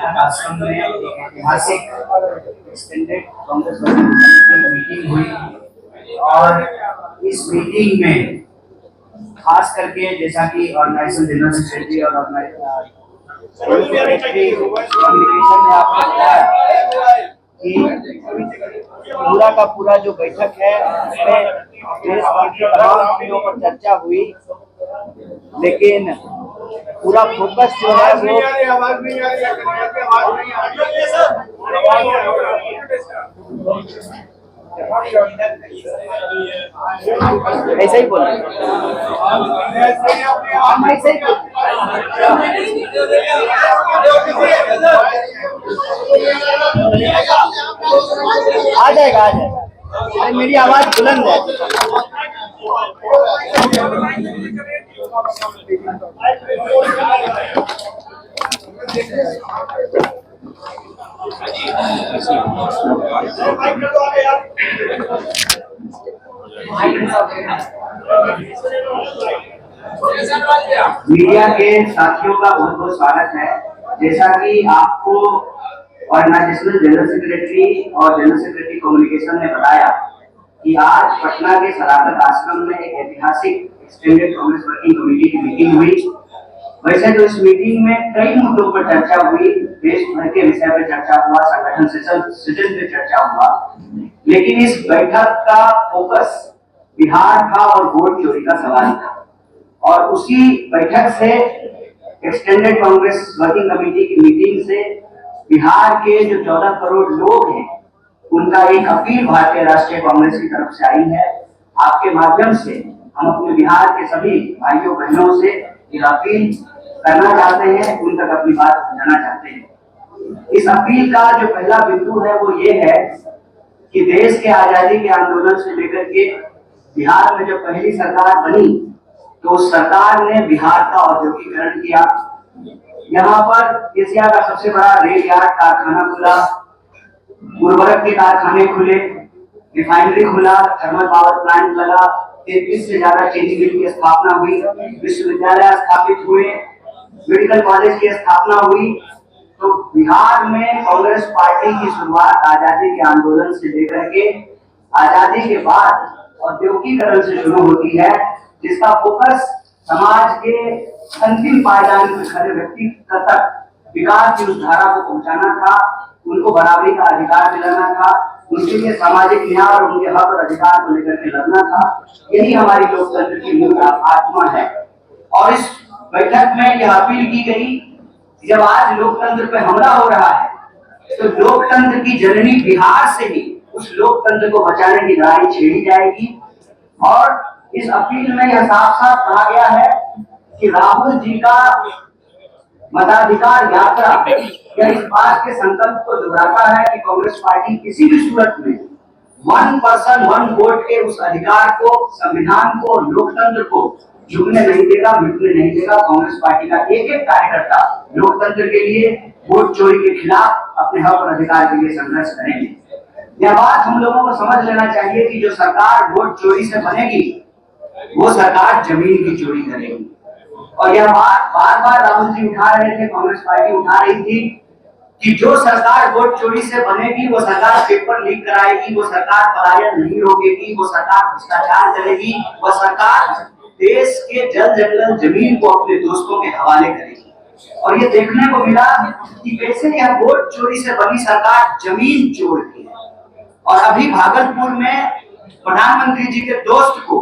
बैठक आश्रम में एक ऐतिहासिक एक्सटेंडेड कांग्रेस की मीटिंग हुई और इस मीटिंग में खास करके जैसा कि ऑर्गेनाइजेशन जनरल सेक्रेटरी और कम्युनिकेशन में आपने बताया कि पूरा का पूरा जो बैठक है उसमें देश भर के तमाम मुद्दों पर चर्चा हुई, लेकिन पूरा फोकस जो है वो ऐसे ही बोल आ जाएगा अरे मेरी आवाज बुलंद है। मीडिया के साथियों का बहुत बहुत स्वागत है। जैसा कि आपको ऑर्गेनाइजेशनल जनरल सेक्रेटरी और जनरल सेक्रेटरी कम्युनिकेशन ने बताया कि आज पटना के सदाकत आश्रम में एक ऐतिहासिक एक्सटेंडेड कांग्रेस वर्किंग कमेटी की मीटिंग हुई। वैसे तो इस मीटिंग में कई मुद्दों पर चर्चा हुई, देश भर के विषय पर चर्चा हुआ, संगठन सृजन पे चर्चा हुआ, लेकिन इस बैठक का फोकस बिहार था और वोट चोरी का सवाल था। और उसी बैठक से एक्सटेंडेड कांग्रेस वर्किंग कमेटी की मीटिंग से बिहार के जो 14 करोड़ लोग हैं उनका एक अपील भारतीय राष्ट्रीय कांग्रेस की तरफ से आई है। आपके माध्यम से हम अपने बिहार के सभी भाइयों बहनों से एक अपील करना चाहते हैं, उन तक अपनी बात पहुंचाना चाहते हैं। इस अपील का जो पहला बिंदु है वो ये है कि देश के आजादी के आंदोलन से लेकर के बिहार में जब पहली सरकार बनी तो उस सरकार ने बिहार का औद्योगिकरण किया। यहाँ पर एशिया का सबसे बड़ा रेल यार्ड कारखाना खुला, उर्वरक के कारखाने खुले, रिफाइनरी खुला, थर्मल पावर प्लांट लगा, 33 से ज्यादा चीनी मिल की स्थापना हुई, विश्वविद्यालय स्थापित हुए, मेडिकल कॉलेज की स्थापना हुई। तो बिहार में कांग्रेस पार्टी की शुरुआत आजादी के आंदोलन से लेकर के आजादी के बाद औद्योगिकरण से शुरू होती है, जिसका फोकस समाज के अंतिम पायदान में खड़े व्यक्ति तक विकास की उस धारा को पहुंचाना था, उनको बराबरी का अधिकार दिलाना था, उनके लिए सामाजिक न्याय और उनके हक और अधिकार को लेकर के लड़ना था। यही हमारी लोकतंत्र की मूल आत्मा है। और इस बैठक में यह अपील की गई, जब आज लोकतंत्र पे हमला हो रहा है तो लोकतंत्र की जननी बिहार से ही उस लोकतंत्र को बचाने की लड़ाई छेड़ी जाएगी। और इस अपील में यह साफ साफ कहा गया है कि राहुल जी का मताधिकार यात्रा यह इस बात के संकल्प को दोहराता है कि कांग्रेस पार्टी किसी भी सूरत में 1 पर्सन 1 वोट के उस अधिकार को, संविधान को, लोकतंत्र को झुकने नहीं देगा, मिटने नहीं देगा। कांग्रेस पार्टी का एक एक कार्यकर्ता लोकतंत्र के लिए, वोट चोरी के खिलाफ अपने हक और अधिकार के लिए संघर्ष करेंगे। यह बात हम लोगों को समझ लेना चाहिए कि जो सरकार वोट चोरी से बनेगी वो सरकार जमीन की चोरी करेगी। और यह बात बार बार राहुल जी उठा रहे थे, कांग्रेस पार्टी उठा रही थी कि जो सरकार वोट चोरी से बनेगी वो सरकार पेपर लीक कराएगी, वो सरकार पलायन नहीं रोकेगी, वो सरकार भ्रष्टाचार करेगी, वो सरकार देश के जल जंगल जमीन को अपने दोस्तों के हवाले करेगी। और ये देखने को मिला कि कैसे यह वोट चोरी से बनी सरकार जमीन चोरती है। और अभी भागलपुर में प्रधानमंत्री जी के दोस्त को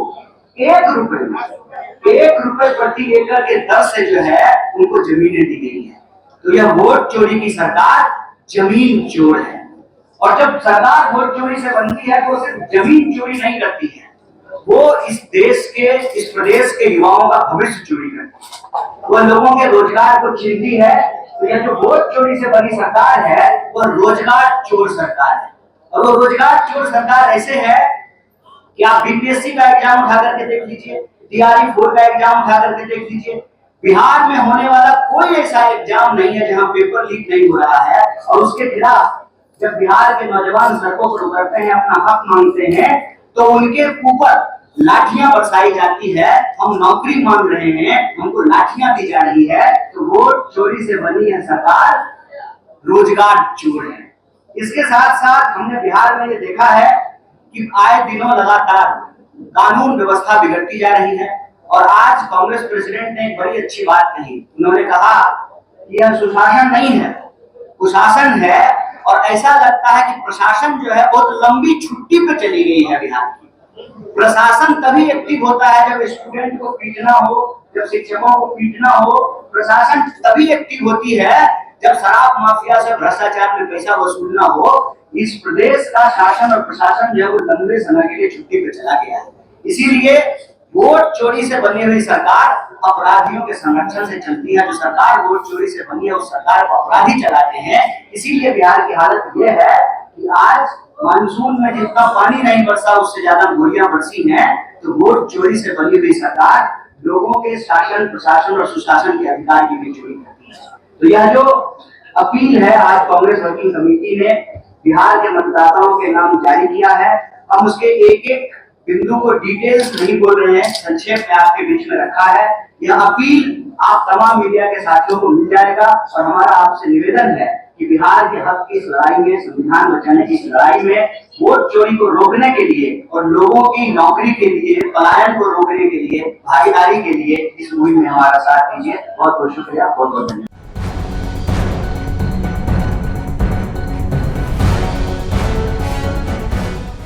1 रुपए प्रति एकड़ के दर से जो है उनको जमीनें दी गई है। तो यह वोट चोरी की सरकार जमीन चोर है। और जब सरकार वोट चोरी से बनती है तो सिर्फ जमीन चोरी नहीं करती है, वो इस देश के, इस प्रदेश के युवाओं का भविष्य चोरी करती है, वो लोगों के रोजगार को छीनती है। तो यह जो वोट चोरी से बनी सरकार है वह रोजगार चोर सरकार है। और वो रोजगार चोर सरकार ऐसे है कि आप बीपीएससी का एग्जाम उठा करके देख लीजिए, DRE 4 का एग्जाम उठा करके देख लीजिए, बिहार में होने वाला कोई ऐसा एग्जाम नहीं है जहां पेपर लीक नहीं हो रहा है। और उसके खिलाफ जब बिहार के नौजवान सड़कों पर उतरते हैं, अपना हक मांगते हैं, तो उनके ऊपर लाठियां बरसाई जाती है। हम नौकरी मांग रहे हैं, हमको लाठियां दी जा रही है। तो वोट चोरी से बनी है सरकार रोजगार चोर है। इसके साथ साथ हमने बिहार में ये देखा है कि आए दिनों लगातार कानून व्यवस्था बिगड़ती जा रही है। और आज कांग्रेस प्रेसिडेंट ने एक बड़ी अच्छी बात कही। उन्होंने कहा कि यह सुशासन नहीं है, कुशासन है। और ऐसा लगता है कि प्रशासन जो है बहुत लंबी छुट्टी पे चली गई है बिहार की। प्रशासन तभी एक्टिव होता है जब स्टूडेंट को पीटना हो, जब शिक्षकों को पीटना हो। प्रशासन तभी एक्टिव होती है जब शराब माफिया से भ्रष्टाचार में पैसा वसूलना हो। इस प्रदेश का शासन और प्रशासन जो है वो लंबे समय के लिए छुट्टी पे चला गया है। इसीलिए वोट चोरी से बनी हुई सरकार अपराधियों के संरक्षण से चलती है। जो सरकार वोट चोरी से बनी है उस सरकार को अपराधी चलाते हैं। इसीलिए बिहार की हालत यह है कि आज मानसून में जितना पानी नहीं बरसा उससे ज्यादा गोलियां बरसी हैं। तो वोट चोरी से बनी हुई सरकार लोगों के शासन, प्रशासन और सुशासन के अधिकार की भी चोरी करती है। तो यह जो अपील है आज कांग्रेस वर्किंग कमेटी ने बिहार के मतदाताओं के नाम जारी किया है। हम उसके एक एक बिंदु को डिटेल्स नहीं बोल रहे हैं, संक्षेप में आपके बीच में रखा है। यह अपील आप तमाम मीडिया के साथियों को मिल जाएगा। और हमारा आपसे निवेदन है कि बिहार के हक की इस लड़ाई में, संविधान बचाने की इस लड़ाई में वोट चोरी को रोकने के लिए और लोगों की नौकरी के लिए, पलायन को रोकने के लिए, भागीदारी के लिए इस मुहिम में हमारा साथ दीजिए। बहुत बहुत शुक्रिया, बहुत बहुत धन्यवाद।